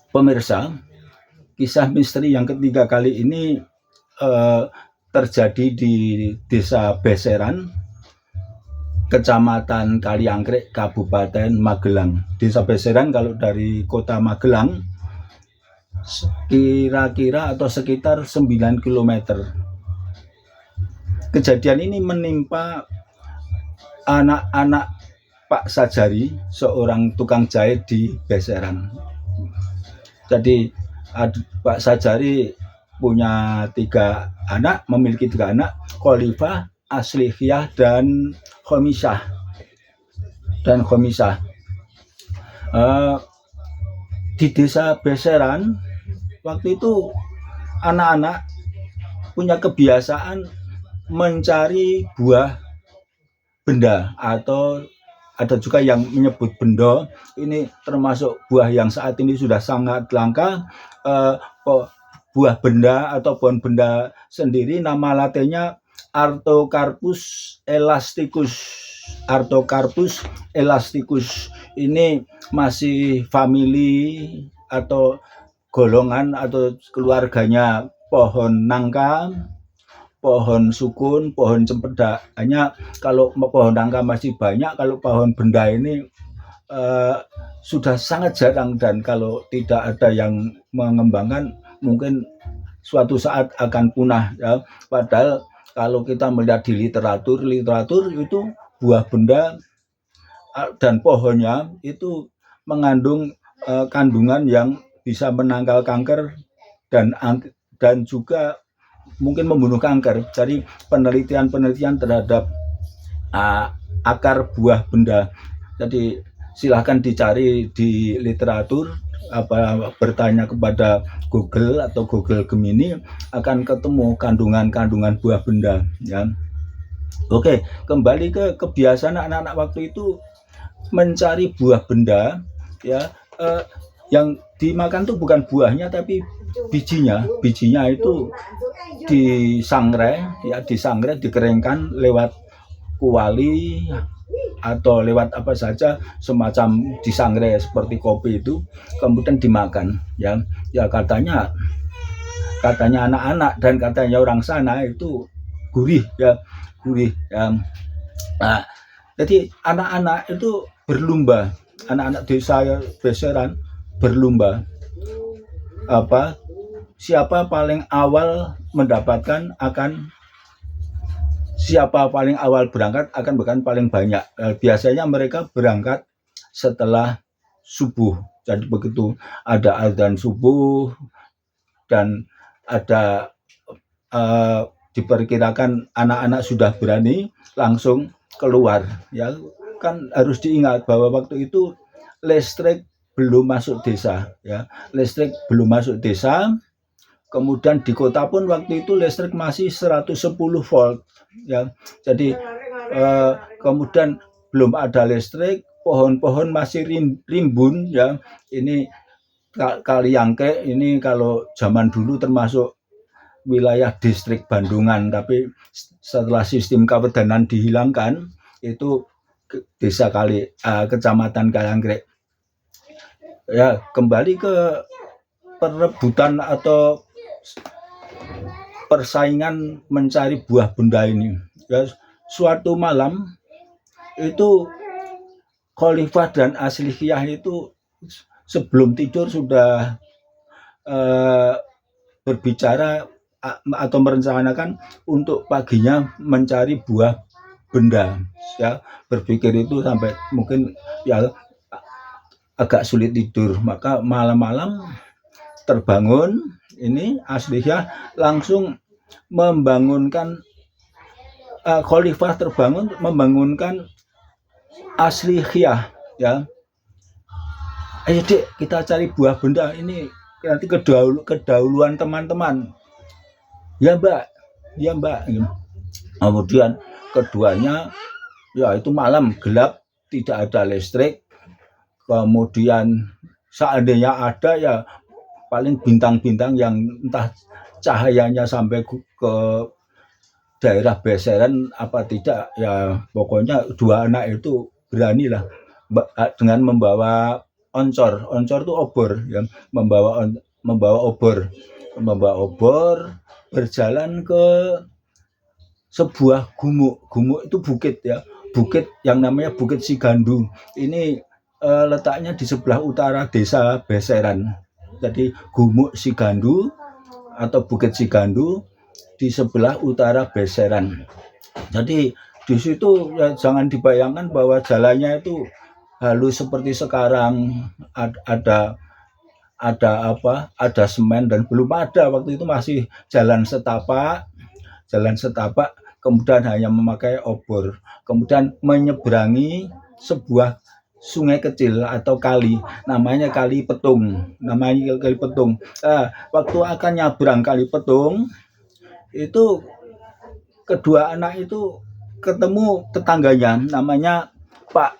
Pemirsa, kisah misteri yang ketiga kali ini terjadi di Desa Beseran, Kecamatan Kaliangkrek, Kabupaten Magelang. Desa Beseran kalau dari Kota Magelang kira-kira atau sekitar 9 km. Kejadian ini menimpa anak-anak Pak Sajari, seorang tukang jahit di Beseran. Jadi Pak Sajari punya 3 anak, memiliki 3 anak, Khalifah, Aslihiyah, dan Khomisah. Di Desa Beseran waktu itu anak-anak punya kebiasaan mencari buah benda, atau ada juga yang menyebut bendo. Ini termasuk buah yang saat ini sudah sangat langka. Buah benda atau pohon benda sendiri nama latinnya Artocarpus elasticus. Artocarpus elasticus ini masih famili atau golongan atau keluarganya pohon nangka, pohon sukun, pohon cempedak. Hanya kalau pohon nangka masih banyak, kalau pohon benda ini sudah sangat jarang, dan kalau tidak ada yang mengembangkan mungkin suatu saat akan punah ya. Padahal kalau kita melihat di literatur itu buah benda dan pohonnya itu mengandung kandungan yang bisa menangkal kanker dan juga mungkin membunuh kanker. Jadi penelitian terhadap akar buah benda. Jadi silahkan dicari di literatur, bertanya kepada Google atau Google Gemini, akan ketemu kandungan buah benda ya. Oke, kembali ke kebiasaan anak-anak waktu itu mencari buah benda ya. Yang dimakan tuh bukan buahnya tapi bijinya itu disangrai, dikeringkan lewat kuali atau lewat apa saja, semacam disangrai seperti kopi itu, kemudian dimakan ya. Katanya anak-anak dan katanya orang sana itu gurih ya. Nah, jadi anak-anak itu berlomba, anak-anak desa Beseran berlomba siapa paling awal berangkat akan bahkan paling banyak. Biasanya mereka berangkat setelah subuh. Jadi begitu ada azan subuh dan ada diperkirakan anak-anak sudah berani langsung keluar ya. Kan harus diingat bahwa waktu itu listrik belum masuk desa ya. Kemudian di kota pun waktu itu listrik masih 110 volt ya. Jadi kemudian belum ada listrik, pohon-pohon masih rimbun ya. Ini Kaliangke ini kalau zaman dulu termasuk wilayah distrik Bandungan, tapi setelah sistem kewedanan dihilangkan itu desa Kecamatan Kaliangkrek. Ya, kembali ke perebutan atau persaingan mencari buah benda ini. Ya, suatu malam itu Khalifah dan Aslihiyah itu sebelum tidur sudah berbicara atau merencanakan untuk paginya mencari buah benda ya. Berpikir itu sampai mungkin ya agak sulit tidur, maka malam-malam terbangun ini Aslihiyah langsung membangunkan Khalifah terbangun membangunkan Aslihiyah ya. Ayo Dek, kita cari buah benda ini, nanti kedahuluan teman-teman. Ya Mbak. Kemudian keduanya ya itu malam gelap, tidak ada listrik. Kemudian seandainya ada ya paling bintang-bintang yang entah cahayanya sampai ke daerah Beseran apa tidak ya. Pokoknya 2 anak itu beranilah dengan membawa oncor. Oncor itu obor, ya, membawa obor berjalan ke sebuah gumuk. Gumuk itu bukit, ya, bukit yang namanya Bukit Sigandu. Ini letaknya di sebelah utara desa Beseran. Jadi Gumuk Sigandu atau Bukit Sigandu di sebelah utara Beseran. Jadi di situ ya, jangan dibayangkan bahwa jalannya itu halus seperti sekarang, ada semen, dan belum ada waktu itu, masih jalan setapak, kemudian hanya memakai obor, kemudian menyeberangi sebuah sungai kecil atau kali, namanya Kali Petung. Waktu akan nyabrang Kali Petung itu, kedua anak itu ketemu tetangganya, namanya Pak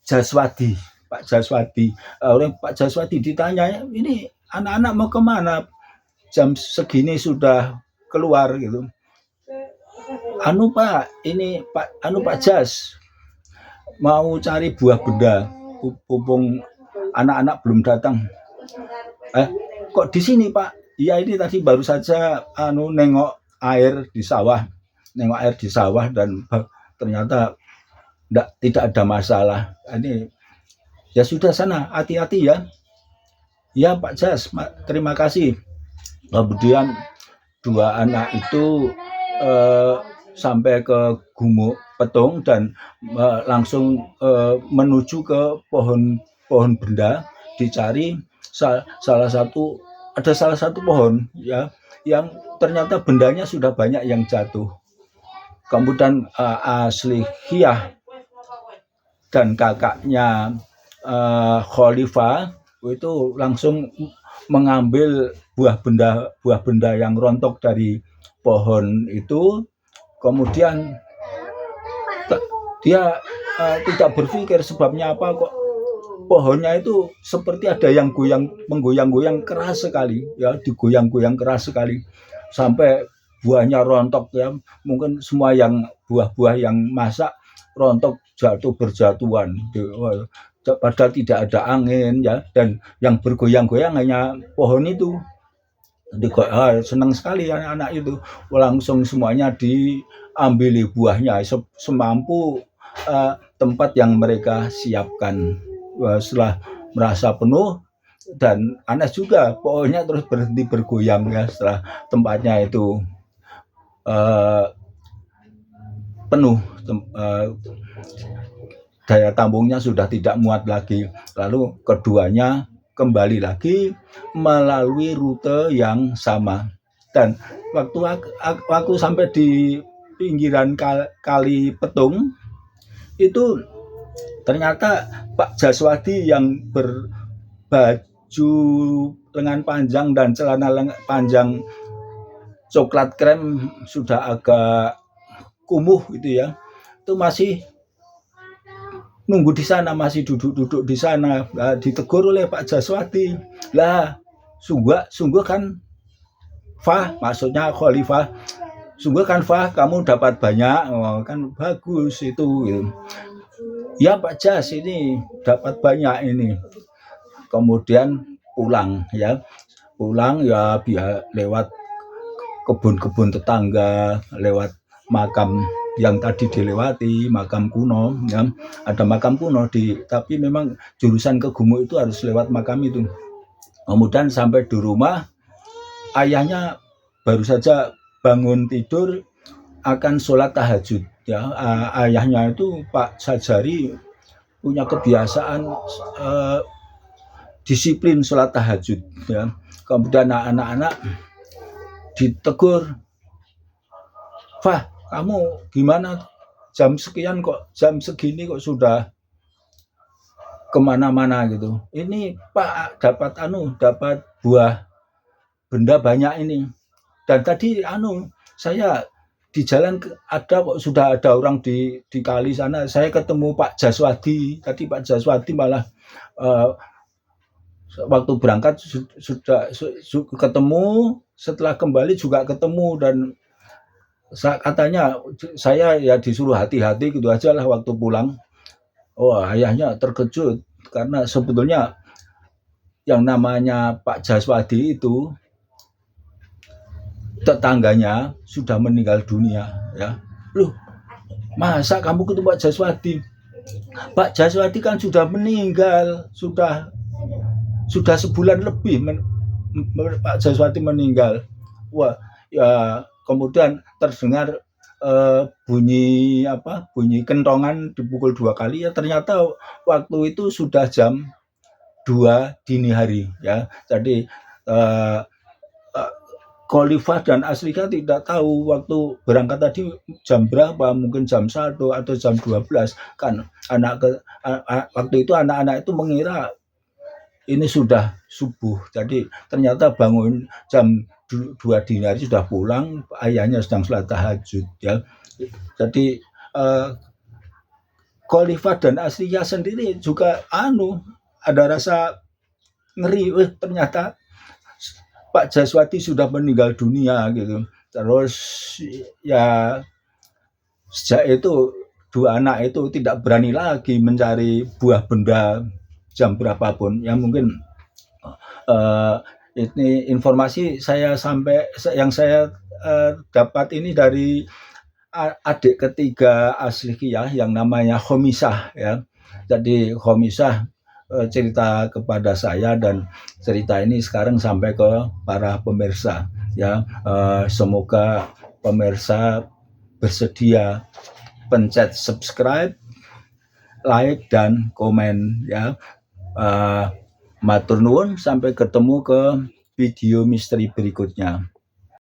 Jaswadi. Pak Jaswadi ditanya, ini anak-anak mau kemana? Jam segini sudah keluar gitu. Pak, ini Pak Jas mau cari buah benda, mumpung anak-anak belum datang. Kok di sini, Pak? Iya, ini tadi baru saja nengok air di sawah, dan ternyata tidak ada masalah. Ini ya sudah, sana hati-hati ya. Ya Pak Jas, terima kasih. Kemudian dua anak itu sampai ke Gumuk Petung dan langsung menuju ke pohon benda. Dicari salah satu pohon, ya, yang ternyata bendanya sudah banyak yang jatuh. Kemudian Aslihiyah dan kakaknya Khalifah itu langsung mengambil buah benda yang rontok dari pohon itu. Kemudian dia tidak berpikir sebabnya apa, kok pohonnya itu seperti ada yang menggoyang-goyang keras sekali, ya, digoyang-goyang keras sekali sampai buahnya rontok, ya. Mungkin semua buah-buah yang masak rontok, jatuh berjatuhan. Padahal tidak ada angin, ya, dan yang bergoyang-goyang hanya pohon itu. Senang sekali anak-anak itu, langsung semuanya diambil buahnya semampu tempat yang mereka siapkan. Setelah merasa penuh, dan Anas juga, pohonnya terus berhenti bergoyang, ya, setelah tempatnya itu penuh, daya tampungnya sudah tidak muat lagi. Lalu keduanya kembali lagi melalui rute yang sama, dan waktu sampai di pinggiran Kali Petung itu ternyata Pak Jaswadi yang berbaju lengan panjang dan celana lengan panjang coklat krem, sudah agak kumuh gitu, ya, itu masih nunggu di sana, masih duduk di sana. Ditegur oleh Pak Jaswadi, lah sungguh kan Fah, maksudnya Khalifah, sungguh kan Fah, kamu dapat banyak, kan bagus itu. Ya Pak Jas, ini dapat banyak ini. Kemudian pulang ya biar lewat kebun-kebun tetangga, lewat makam yang tadi dilewati, makam kuno, ya. Ada makam kuno tapi memang jurusan ke Gumuk itu harus lewat makam itu. Kemudian sampai di rumah, ayahnya baru saja bangun tidur akan sholat tahajud, ya. Ayahnya itu Pak Sajari punya kebiasaan disiplin sholat tahajud, ya. Kemudian anak-anak ditegur, Fah, kamu gimana, jam sekian kok, jam segini kok sudah kemana-mana gitu. Ini Pak dapat buah benda banyak ini. Dan tadi saya di jalan ada kok, sudah ada orang di kali sana. Saya ketemu Pak Jaswadi. Tadi Pak Jaswadi malah waktu berangkat sudah ketemu, setelah kembali juga ketemu, dan katanya saya ya disuruh hati-hati gitu aja lah waktu pulang. Ayahnya terkejut, karena sebetulnya yang namanya Pak Jaswadi itu tetangganya sudah meninggal dunia, ya. Loh, masa kamu ketemu Pak Jaswadi? Pak Jaswadi kan sudah meninggal, sudah sebulan lebih Pak Jaswadi meninggal. Wah, ya kemudian terdengar bunyi kentongan dipukul 2 kali, ya ternyata waktu itu sudah jam 2 dini hari, ya. Jadi Khalifah dan Aslika tidak tahu waktu berangkat tadi jam berapa, mungkin jam 1 atau jam 12. Kan waktu itu anak-anak itu mengira ini sudah subuh. Jadi ternyata bangun jam 2 dini hari sudah pulang, ayahnya sedang sholat tahajud, ya. Jadi Khalifah dan Aslika sendiri juga ada rasa ngeri, ternyata Pak Jaswadi sudah meninggal dunia gitu. Terus ya sejak itu 2 anak itu tidak berani lagi mencari buah benda jam berapapun. Ya mungkin ini informasi yang saya dapat ini dari adik ketiga Asliyah yang namanya Khomisah, ya. Jadi Khomisah cerita kepada saya, dan cerita ini sekarang sampai ke para pemirsa, ya. Semoga pemirsa bersedia pencet subscribe, like dan komen, ya. Matur nuwun, sampai ketemu ke video misteri berikutnya.